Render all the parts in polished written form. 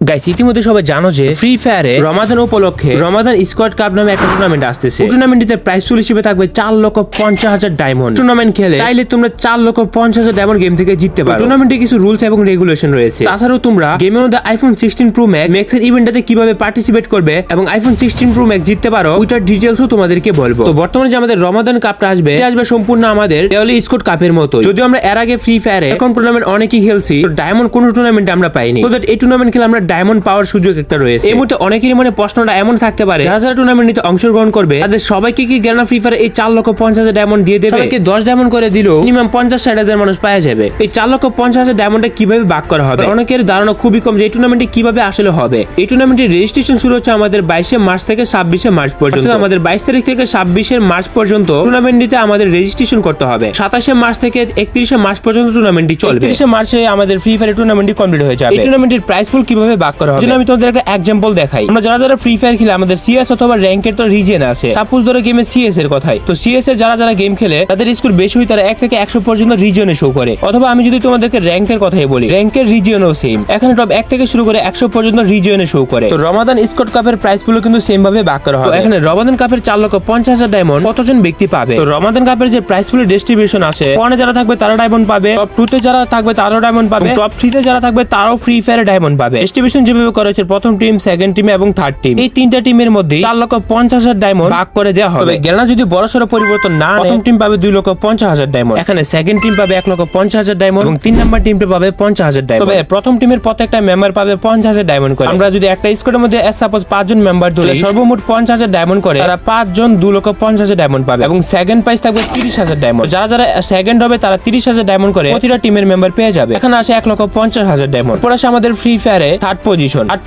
Guys ইতিমধ্যে সবাই জানো যে ফ্রি ফায়ারে রমাদান উপলক্ষে রমাদান স্কোয়াড কাপ নামে একটা টুর্নামেন্ট আসতেছে। টুর্নামেন্টে প্রাইস পুল হিসেবে থাকবে 4,50,000 ডায়মন্ড। টুর্নামেন্ট খেলে চাইলে তোমরা 4,50,000 ডায়মন্ড গেম থেকে জিততে পারো। টুর্নামেন্টে কিছু রুলস এবং রেগুলেশন রয়েছে। তাছাড়াও তোমরা গেমের মধ্যে আইফোন 16 প্রো ম্যাক্স এর ইভেন্টটাতে কিভাবে পার্টিসিপেট করবে এবং আইফোন 16 প্রো ম্যাক্স জিততে পারো ওইটার ডিটেইলসও তোমাদেরকে বলবো। তো বর্তমানে যে আমাদের রমাদান কাপটা আসবে এটা আসবে সম্পূর্ণ আমাদের দেওয়ালি স্কোয়াড কাপের মতো। যদিও আমরা এর আগে ফ্রি ফায়ারে এখন টুর্নামেন্ট অনেকই খেলছি, ডায়মন্ড কোন টুর্নামেন্টে আমরা পাইনি। তো এই টুর্নামেন্ট খেলে আমরা ডায়মন্ড পাওয়ার সুযোগ একটা রয়েছে। এই মুহূর্তে অনেকেরই মনে প্রশ্নটা এমন থাকতে পারে যারা যারা টুর্নামেন্ট নিতে অংশগ্রহণ করবে তাদের সবাইকে কি গ্যানা ফ্রি ফায়ার এই 4,50,000 ডায়মন্ড দিয়ে দেবে? সবাইকে 10 ডায়মন্ড করে দিল মিনিমাম 50-60,000 মানুষ পাওয়া যাবে। এই 4,50,000 ডায়মন্ডটা কিভাবে ভাগ করা হবে? অনেকের ধারণা খুবই কম যে এই টুর্নামেন্টে কিভাবে আসলে হবে। এই টুর্নামেন্টের রেজিস্ট্রেশন শুরু হচ্ছে আমাদের 22 মার্চ থেকে 26 মার্চ পর্যন্ত। আমাদের 22 তারিখ থেকে 26 মার্চ পর্যন্ত টুর্নামেন্ট নিতে আমাদের রেজিস্ট্রেশন করতে হবে। 27 মার্চ থেকে 31 মার্চ পর্যন্ত টুর্নামেন্টটি চলবে। 31 মার্চে আমাদের ফ্রি ফায়ার টুর্নামেন্টটি কমপ্লিট হয়ে যাবে। এই টুর্নামেন্টের প্রাইস পুল কিভাবে ভাগ করা হবে আমি তোমাদের একটা এক্সাম্পল দেখাই। আমরা যারা যারা ফ্রি ফায়ার খেলে আমাদের সিএস অথবা র‍্যাঙ্কের তো রিজিয়ন আছে। সাপোজ ধরো গেমে সিএস এর কথাই, তো সিএস এর যারা যারা গেম খেলে তাদের স্কোর বেশি হয় তারা 1 থেকে 100 পর্যন্ত রিজিয়নে শো করে। অথবা আমি যদি তোমাদেরকে র‍্যাঙ্কের কথাই বলি, র‍্যাঙ্কের রিজিয়নও সেম। এখানে টপ 1 থেকে শুরু করে 100 পর্যন্ত রিজিয়নে শো করে। তো রমাদান স্কোয়াড কাপের প্রাইস পুল কিন্তু সেম ভাবে ভাগ করা হবে। এখানে রমাদান কাপের 4,50,000 ডায়মন্ড কতজন ব্যক্তি পাবে? তো রমাদান কাপের যে প্রাইস পুলের ডিস্ট্রিবিউশন আছে, 1 যারা থাকবে তারা ডায়মন্ড পাবে, টপ 2 তে যারা থাকবে তারাও ডায়মন্ড পাবে, টপ 3 তে যারা থাকবে তারাও ফ্রি ফায়ারে ডায়মন্ড পাবে। ডিস্ট্রিবিউশন যেভাবে করা হয়েছে প্রথম টিম, সেকেন্ড টিম এবং থার্ড টিম, এই তিনটা টিমের মধ্যে 4,50,000 ডায়মন্ড ভাগ করে দেওয়া হবে। গেনা যদি বড়সড় পরিবর্তন না, প্রথম টিম পাবে 2,50,000 ডায়মন্ড, এখানে সেকেন্ড টিম পাবে 1,50,000 ডায়মন্ড এবং 3 নাম্বার টিমটা পাবে 50,000 ডায়মন্ড। তবে প্রথম টিমের প্রত্যেকটা মেম্বার পাবে 50,000 ডায়মন্ড করে। আমরা যদি একটা স্কোয়াডের মধ্যে সাপোজ 5 জন মেম্বার ধরি, সর্বমোট 50,000 ডায়মন্ড করে তারা 5 জন 2,50,000 ডায়মন্ড পাবে এবং সেকেন্ড প্রাইস থাকবে 30,000 ডায়মন্ড। যারা যারা সেকেন্ড হবে তারা 30,000 ডায়মন্ড করে প্রতিটা টিমের মেম্বার পেয়ে যাবে। এখানে আসে 1,50,000 ডায়মন্ড। পরে আসে আমাদের ফ্রি ফায়ারে থার্ড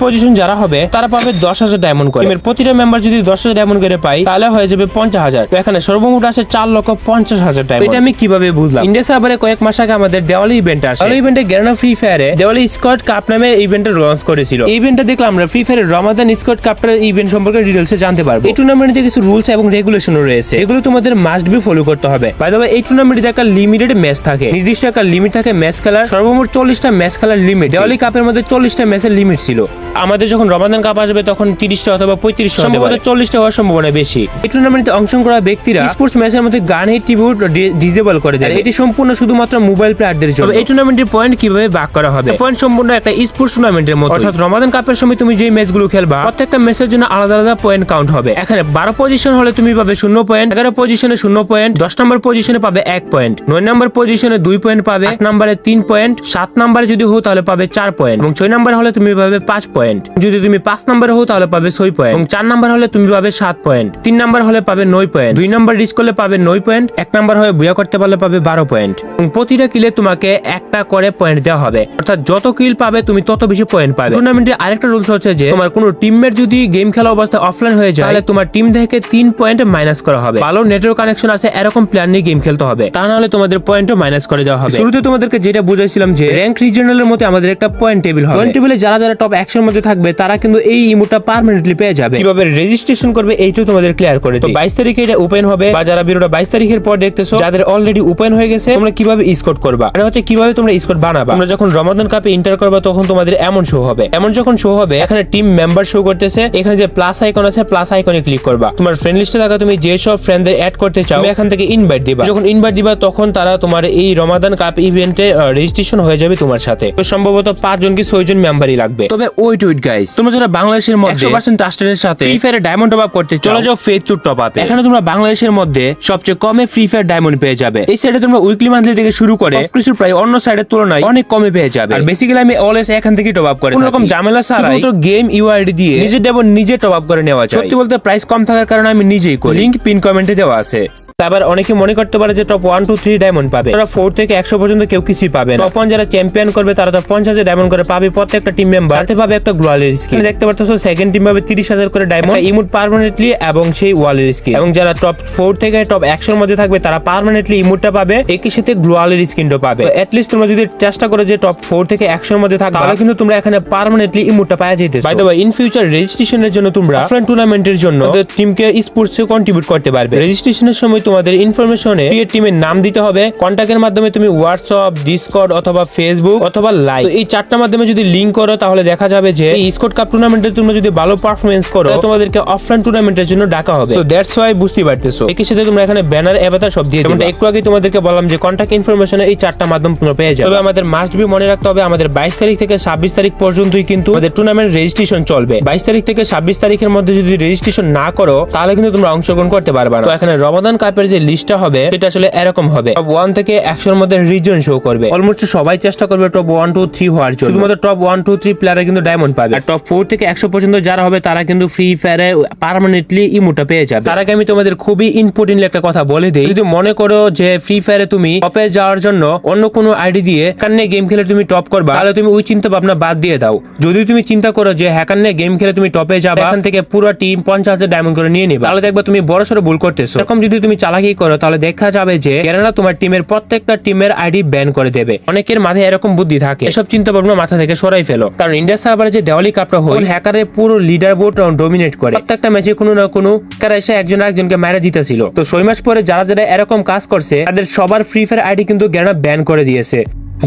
পজিশন যারা হবে তারা পাবে 10,000 ডায়মন্ড করে। টিমের প্রতিটা মেম্বার যদি 10,000 ডায়মন্ড করে পাই তাহলে হয়ে যাবে 50,000। তো এখানে সর্বমোট আসে 4,50,000 ডায়মন্ড। এটা আমি কিভাবে বুঝলাম? ইন্ডিয়া সার্ভারে কয়েক মাস আগে আমাদের দেওয়ালি ইভেন্ট আসে। দেওয়ালি ইভেন্টে গেনা ফ্রি ফায়ারে দেওয়ালি স্কোয়াড কাপ নামে ইভেন্টটা লঞ্চ করেছিল। এই ইভেন্টটা দেখলাম আমরা ফ্রি ফায়ারের রমাদান স্কোয়াড কাপটার ইভেন্ট সম্পর্কে ডিটেইলসে জানতে পারবো। এই টুর্নামেন্টে কিছু রুলস এবং রেগুলেশন রয়েছে, এগুলো তোমাদের মাস্ট বি ফলো করতে হবে। বাই দ্য ওয়ে এই টুর্নামেন্টে একটা লিমিটেড ম্যাচ থাকে, নির্দিষ্ট একটা লিমিট থাকে ম্যাচ খেলার। সর্বমোট 40টা ম্যাচ খেলার লিমিট। দেওয়ালি কাপের মধ্যে 40টা ম্যাচের লিমিট ছিল। আমাদের যখন রমাদান কাপ আসবে তখন 30টা অথবা 35টা, সম্ভবত 40টা হওয়ার সম্ভাবনা বেশি। এই টুর্নামেন্টে অংশগ্রহণ করা ব্যক্তিরা স্পোর্টস ম্যাচের মধ্যে গান ট্রিবিউট ডিসেবল করে দেয়। এটি সম্পূর্ণ শুধুমাত্র মোবাইল প্লেয়ারদের জন্য। এই টুর্নামেন্টের পয়েন্ট কিভাবে ভাগ করা হবে? পয়েন্ট সম্পূর্ণ একটা স্পোর্টস টুর্নামেন্টের মতো, অর্থাৎ রমাদান কাপের সময় তুমি যে ম্যাচগুলো খেলবা প্রত্যেকটা ম্যাচের জন্য আলাদা আলাদা পয়েন্ট কাউন্ট হবে। এখানে 12 পজিশন হলে তুমি পাবে 0 পয়েন্ট, 11 পজিশনে 0 পয়েন্ট, 10 নম্বর পজিশনে পাবে 1 পয়েন্ট, 9 নম্বর পজিশনে 2 পয়েন্ট পাবে, 8 নম্বরে 3 পয়েন্ট, 7 নম্বরে যদি হও তাহলে পাবে 4 পয়েন্ট এবং 6 নম্বর হলে তুমি পাবে 5 পয়েন্ট। যদি তুমি 5 নম্বরে হও তাহলে পাবে 6 পয়েন্ট এবং 4 নম্বর হলে তুমি পাবে 7 পয়েন্ট, 3 নম্বর হলে পাবে 9 পয়েন্ট, 2 নম্বর রিচ করলে পাবে 9 পয়েন্ট, 1 নম্বর হয়ে বুয়া করতে পারলে পাবে 12 পয়েন্ট এবং প্রতিটা কিলে তোমাকে একটা করে পয়েন্ট দেওয়া হবে, অর্থাৎ যত কিল পাবে তুমি তত বেশি পয়েন্ট পাবে। টুর্নামেন্টে আরেকটা রুলস হচ্ছে যে তোমার কোনো টিমমেট যদি গেম খেলা অবস্থায় অফলাইন হয়ে যায় তাহলে তোমার টিম থেকে 3 পয়েন্ট মাইনাস করা হবে। ভালো নেটওয়ার্ক কানেকশন আছে এরকম প্লেয়ার নিয়ে গেম খেলতে হবে, তা না হলে তোমাদের পয়েন্টও মাইনাস করে দেওয়া হবে। শুরুতে তোমাদেরকে যেটা বুঝাইছিলাম যে র‍্যাঙ্ক রিজিয়নালের মধ্যে আমাদের একটা পয়েন্ট টেবিল হবে। পয়েন্ট টেবিলে যারা যারা টপ 100 এর মধ্যে থাকবে তারা কিন্তু এই ইমোটটা পার্মানেন্টলি পেয়ে যাবে। কিভাবে রেজিস্ট্রেশন করবে এইটাও তোমাদের ক্লিয়ার করে দিই। 22 তারিখে এটা ওপেন হবে, বা যারা ভিডিওটা 22 তারিখের পর দেখতেছো যাদের অলরেডি ওপেন হয়ে গেছে তোমরা কিভাবে স্কোর করবা, মানে হচ্ছে কিভাবে তোমরা স্কোর বানাবা। তোমরা যখন রমাদান কাপে এন্টার করবা তখন তোমাদের এমন শো হবে। এমন যখন শো হবে এখানে টিম মেম্বার শো করতেছে, এখানে যে প্লাস আইকন আছে প্লাস আইকনে ক্লিক করবা। তোমার ফ্রেন্ড লিস্টে থাকা তুমি যে সব ফ্রেন্ডদের অ্যাড করতে চাও তুমি এখান থেকে ইনভাইট দিবা। যখন ইনভাইট দিবা তখন তারা তোমার এই রমাদান কাপ ইভেন্টে রেজিস্ট্রেশন হয়ে যাবে তোমার সাথে। তো সম্ভবত 5 জন কি 6 জন মেম্বারই লাগবে। তবে ওয়েট গাইস, তোমরা যারা বাংলাদেশের মধ্যে 100% ট্রাস্টেডের সাথে ফ্রি ফায়ারে ডায়মন্ড টপ আপ করতে চলে যাও ফেজ টু টপ আপে। এখানে তোমরা বাংলাদেশের মধ্যে সবচেয়ে কমে ফ্রি ফায়ার ডায়মন্ড পেয়ে যাবে। এই সাইডে তোমরা উইকলি মান্থলি থেকে শুরু করে সবকিছু প্রায় অন্য সাইডের তুলনায় অনেক কমে পেয়ে যাবে। আর বেসিক্যালি আমি অলওয়েজ এখান থেকে টপ আপ করি, কোনো রকম ঝামেলা ছাড়াই গেম ইউআইডি দিয়ে নিজে ডায়মন্ড নিজে টপ আপ করে নেওয়া যায়। সত্যি বলতে প্রাইস কম থাকার কারণে আমি নিজেই করি, লিংক পিন কমেন্টে দেওয়া আছে। আবার অনেকে মনে করতে পারে যে টপ 1 2 3 ডায়মন্ড পাবে, তারা 4 থেকে 100 পর্যন্ত কেউ কিছুই পাবে না। টপ 1 যারা চ্যাম্পিয়ন করবে তারা তো 50,000 ডায়মন্ড করে পাবে প্রত্যেকটা টিম মেম্বার, তাতে পাবে একটা গ্লোয়ালের স্কিন। দেখতে পারতেছো সেকেন্ড টিম পাবে 30,000 করে ডায়মন্ড, ইমোট পার্মানেন্টলি এবং সেই ওয়ালের স্কিন। এবং যারা টপ 4 থেকে টপ 100 এর মধ্যে থাকবে তারা পার্মানেন্টলি ইমোটটা পাবে, একই সাথে গ্লোয়ালের স্কিনও পাবে। তো এট লিস্ট তোমরা যদি চেষ্টা করো যে টপ 4 থেকে 100 এর মধ্যে থাকবে তাহলে কিন্তু তোমরা এখানে পার্মানেন্টলি ইমোটটা পাওয়া যাইতেছে। By the way in future রেজিস্ট্রেশনের জন্য তোমরা অফলাইন টুর্নামেন্টের জন্য টিমকে স্পোর্টসে কন্ট্রিবিউট করতে পারবে। রেজিস্ট্রেশনের সময় তোমাদের ইনফরমেশনে ক্রিয়েট টিমের নাম দিতে হবে, কন্টাক্টের মাধ্যমে তুমি হোয়াটসঅ্যাপ, ডিসকর্ড অথবা ফেসবুক অথবা লাইভ, এই চারটার মাধ্যমে যদি লিংক করো তাহলে দেখা যাবে যে এই স্কোয়াড কাপ টুর্নামেন্টে তোমরা যদি ভালো পারফরমেন্স করো তোমাদেরকে অফলাইন টুর্নামেন্টের জন্য ডাকা হবে। সো দ্যাটস ওয়াই বুঝতে পারতেছো। একই সাথে তোমরা এখানে ব্যানার অ্যাভাতার সব দিয়ে দিবে। একটু আগে তোমাদেরকে বললাম যে কন্টাক্ট ইনফরমেশনে এই চারটা মাধ্যম তোমরা পেয়ে যাবে। তবে আমাদের মাস্ট বি মনে রাখতে হবে আমাদের 22 তারিখ থেকে 26 তারিখ পর্যন্তই কিন্তু আমাদের টুর্নামেন্ট রেজিস্ট্রেশন চলবে। 22 তারিখ থেকে 26 তারিখের মধ্যে যদি রেজিস্ট্রেশন না করো তাহলে কিন্তু তোমরা অংশগ্রহণ করতে পারবে না। তো এখানে রমাদান কাপের যে লিস্টটা হবে সেটা আসলে এরকম হবে, টপ 1 থেকে 100 এর মধ্যে রিজন শো করবে। অলমোস্ট সবাই চেষ্টা করবে টপ 1 2 3 হওয়ার জন্য। শুধুমাত্র টপ 1 2 3 প্লেয়াররা কিন্তু ডায়মন্ড পাবে, আর টপ 4 থেকে 100 পর্যন্ত যারা হবে তারা কিন্তু ফ্রি ফায়ারে পার্মানেন্টলি ইমোটা পেয়ে যাবে। তার আগে আমি তোমাদের খুবই ইম্পর্টেন্ট একটা কথা বলে দিই, যদি মনে করো যে ফ্রি ফায়ারে তুমি টপে যাওয়ার জন্য অন্য কোনো আইডি দিয়ে হ্যাকার নিয়ে গেম খেলে তুমি টপ করবা, তাহলে তুমি ওই চিন্তা ভাবনা বাদ দিয়ে দাও। যদি তুমি চিন্তা করো যে হ্যাকার নিয়ে গেম খেলে তুমি টপে যাবা, এখান থেকে পুরো টিম 50,000 ডায়মন্ড করে নিয়ে নিবা, তাহলে দেখবা তুমি বড়সড় ভুল করতেছো। এরকম যদি তুমি চালাকি করো তাহলে দেখা যাবে যে কেননা তোমার টিমের প্রত্যেকটা টিমের আইডি ব্যান করে দেবে। অনেকের মাথায় এরকম বুদ্ধি থাকে, এসব চিন্তা ভাবনা মাথা থেকে সরাই ফেলো। কারণ ইন্ডিয়া সার্ভারে যে দেওয়ালি কাপটা হয় হ্যাকারের পুরো লিডার বোর্ড ডমিনেট করে, প্রত্যেকটা ম্যাচে কোনো না কোনো হ্যাকার এসে একজন আরেকজনকে মারা জিতেছিল। তো 6 মাস পরে যারা যারা এরকম কাজ করছে তাদের সবার ফ্রি ফায়ার আইডি কিন্তু গেনা ব্যান করে দিয়েছে।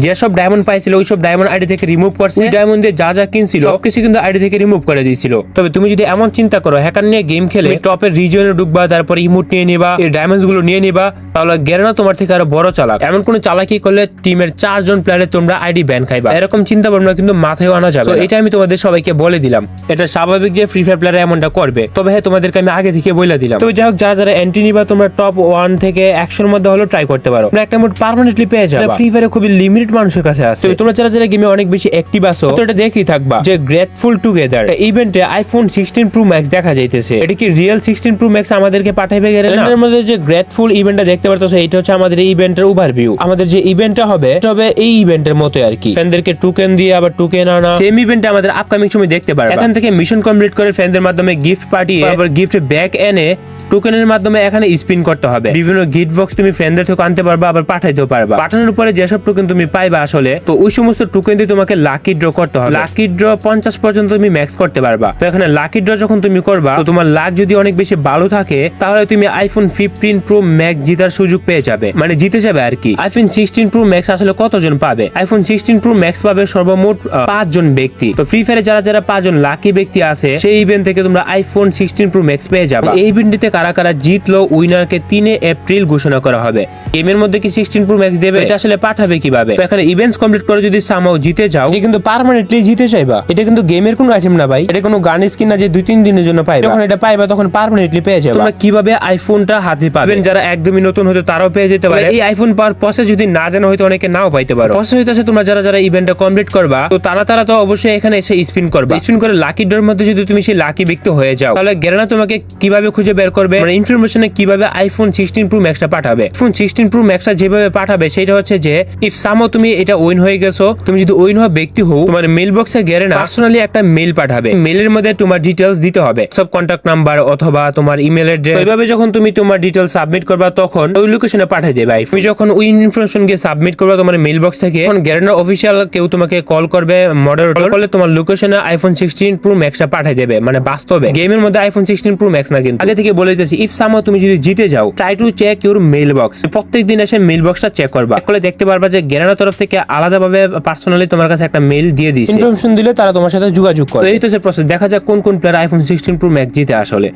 যেসব ডায়মন্ড পাইছিল ওইসব ডায়মন্ড আইডি থেকে রিমুভ করছে, ডায়মন্ড দিয়ে যা যা কিনছিল সবকিছু কিন্তু আইডি থেকে রিমুভ করে দিয়েছিল। তবে তুমি যদি এমন চিন্তা করো হ্যাকার নিয়ে গেম খেলে টপের রিজিয়নে ঢুকবা, তারপরে ইমোট নিয়ে নিবা, এই ডায়মন্ডস গুলো নিয়ে নিবা, তাহলে গেরানা তোমার থেকে আরো বড় চালাক। এমন কোন চালাকি করলে টিমের 4 জন প্লেয়ারে তোমরা আইডি ব্যান খাইবা, এরকম চিন্তা ভাবনা কিন্তু মাথায় আনা যাবে। এটা আমি তোমাদের সবাইকে বলে দিলাম, এটা স্বাভাবিক যে ফ্রি ফায়ার প্লেয়ার এমনটা করবে। তবে হ্যাঁ তোমাদেরকে আমি আগে থেকে বলে দিলাম। তবে যাই হোক, যারা যারা এন্ট্রি নিবা তোমরা টপ 1 থেকে 100 এর মধ্যে হলো ট্রাই করতে পারো, তোমরা একটা মোড পার্মানেন্টলি পেয়ে যাবে। ফ্রি ফায়ারে খুবই লিমিটেড মানুষের কাছে আছে। তোমরা যারা যারা গেমে অনেক বেশি অ্যাক্টিভ আছো তো এটা দেখেই থাকবা যে গ্রেটফুল টুগেদার ইভেন্টে আইফোন 16 প্রো ম্যাক্স দেখা যাইতেছে। এটা কি রিয়েল 16 প্রো ম্যাক্স আমাদেরকে পাঠাইবে গেলে না? এর মধ্যে যে গ্রেটফুল ইভেন্টটা দেখতে পারতেছো এটা হচ্ছে আমাদের এই ইভেন্টের ওভারভিউ। আমাদের যে ইভেন্টটা হবে তবে এই ইভেন্টের মতো আর কি, ফ্যানদেরকে টোকেন দিয়ে আবার টোকেন আনা, সেম ইভেন্টে আমাদের আপকামিং সময় দেখতে পারবা। এখান থেকে মিশন কমপ্লিট করে ফ্যানদের মাধ্যমে গিফট পাঠিয়ে আবার গিফট ব্যাক এনে টোকেনের মাধ্যমে এখানে স্পিন করতে হবে। বিভিন্ন গিফট বক্স তুমি ফ্রেন্ডদের থেকে আনতে পারবা, আবার পাঠাইতেও পারবা। পাঠানোর পরে যেসব টোকেন তুমি পাইবা আসলে তো ওই সমস্ত টোকেন দিয়ে তোমাকে লাকি ড্র করতে হবে। লাকি ড্র 50 পর্যন্ত তুমি ম্যাক্স করতে পারবা। তো এখানে লাকি ড্র যখন তুমি করবা তো তোমার লাক যদি অনেক বেশি ভালো থাকে তাহলে তুমি আইফোন 15 প্রো ম্যাক্স জেতার সুযোগ পেয়ে যাবে, মানে জিতে যাবে আর কি। আইফোন 16 প্রো ম্যাক্স আসলে কতজন পাবে? আইফোন 16 প্রো ম্যাক্স পাবে সর্বমোট 5 জন ব্যক্তি। তো ফ্রি ফায়ারে যারা যারা 5 জন লাকি ব্যক্তি আছে সেই ইভেন্ট থেকে তোমরা আইফোন 16 প্রো ম্যাক্স পেয়ে যাবে। এই ইভেন্টটিতে কারা কারা জিতলো উইনারকে 3 এপ্রিল ঘোষণা করা হবে। গেমের মধ্যে কি 16 প্রো ম্যাক্স দেবে? এটা আসলে পাঠাবে কিভাবে? তো এখানে ইভেন্টস কমপ্লিট করে যদি সামাও জিতে যাও এটা কিন্তু পার্মানেন্টলি জিতে যাইবা। এটা কিন্তু গেমের কোনো আইটেম না ভাই, এটা কোনো গান স্কিন না যে 2-3 দিনের জন্য পাইবা। যখন এটা পাইবা তখন পার্মানেন্টলি পেয়ে যাবে। তোমরা কিভাবে আইফোনটা হাতে পাবে? যারা একদমই নতুন হয়তো তারাও পেয়ে যেতে পারে। এই আইফোন পাওয়ার প্রসেস যদি না জানো হয়তো অনেকে নাও পাইতে পারো। প্রসেস হইতাছে তোমরা যারা যারা ইভেন্টটা কমপ্লিট করবা তো তারা তো অবশ্যই এখানে এসে স্পিন করবা। স্পিন করে লাকি ড্রর মধ্যে যদি তুমি সেই লাকি ব্যক্তি হয়ে যাও তাহলে গেরানা তোমাকে কিভাবে খুঁজে বের করবে, মানে ইনফরমেশনে কিভাবে আইফোন 16 প্রো ম্যাক্সটা পাঠাবে। আইফোন 16 প্রো ম্যাক্সটা যেভাবে পাঠাবে সেটা হচ্ছে যে ইফ সামো তুমি এটা উইন হয়ে গেছো, তুমি যদি উইন হওয়া ব্যক্তি হও তোমার মেল বক্সে গেরানা পার্সোনালি একটা মেল পাঠাবে। মেলের মধ্যে তোমার ডিটেইলস দিতে হবে, সব কন্টাক্ট নাম্বার অথবা তোমার ইমেল অ্যাড্রেস। এইভাবে যখন তুমি তোমার ডিটেইলস সাবমিট করবা তখন ওই লোকেশনে পাঠিয়ে দেবে। তুমি যখন ওই ইনফরমেশন গিয়ে সাবমিট করবা তোমার মেল বক্স থেকে, তখন গেরানা অফিশিয়াল কেউ তোমাকে কল করবে, মডারেটর করলে তোমার লোকেশনে আইফোন 16 প্রো ম্যাক্সটা পাঠিয়ে দেবে। মানে বাস্তবে গেমের মধ্যে আইফোন 16 প্রো ম্যাক্স না, কিন্তু আগে থেকে বলে দিতেছি ইফ সামো তুমি যদি জিতে যাও try to check your mail box. প্রত্যেকদিন এসে মেল বক্সটা চেক করবা, করলে দেখতে পারবা যে গেরানা তরফ থেকে আলাদাভাবে পার্সোনালি তোমার কাছে একটা মেল দিয়ে দিয়েছে। ইনফরমেশন দিলে তারা তোমার সাথে যোগাযোগ করে। এই তো প্রসেস। দেখা যাক কোন কোন প্লেয়ার আইফোন 16 প্রো ম্যাক্স জিতে আসলে।